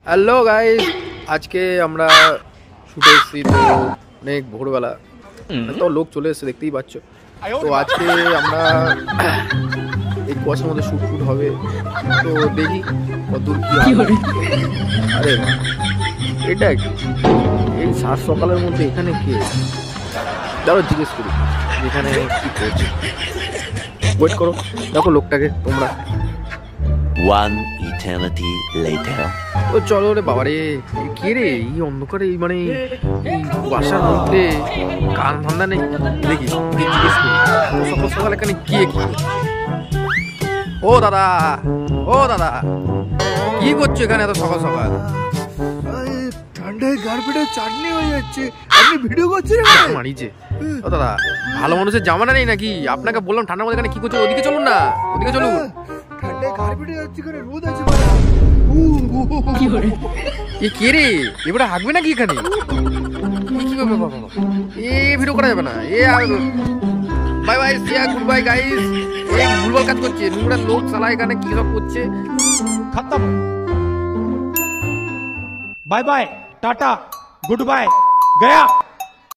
Hello guys, আজকে আমরা শুটে এসেছি তো অনেক ভোরবেলা, তো লোক চলে এসেছে দেখতেই পাচ্ছ। তো আজকে আমরা এই কুয়াশার মধ্যে শুট হবে, তো দেখি কতদূর কি হয়। আরে এটা কি এই সাত সকালের মধ্যে এখানে কে? দাঁড়াও জিজ্ঞেস করি এখানে কি করছে। ওয়েট করো, দেখো লোকটাকে তোমরা। One eternity later. ও চলো রে বাবারে, কে রে এই অন্ধকারে এই মানে এই কুয়াশার মধ্যে? কান ধান্দা নেই, দেখি জিজ্ঞেস করি সকাল সকাল এখানে কে কি? ও দাদা, ও দাদা, কি করছো এখানে এত সকাল সকাল? ঠান্ডায় গার্বেটে চাটনি হয়ে যাচ্ছে, আপনি ভিডিও করছেন? মারিছে। ও দাদা, ভালো মানুষের জামানা নেই নাকি? আপনাকে বললাম ঠান্ডার মধ্যে এখানে কি করছো? ওদিকে চলুন না, ওদিকে চলুন। ঠান্ডায় গার্বেটে যাচ্ছে, এখানে রোদ আছে। এ কে রে? এবারে হাঁকবে নাকি এখানে? কি ব্যাপার বাবা? এ ভিডিও করা যাবে না। এ বাই বাই, সিয়া গুড বাই গাইস। এই ভুলভাল কাজ করছে, নোংরা লোক সালা এখানে কি সব করছে। खत्म। Bye bye, tata, goodbye, गया।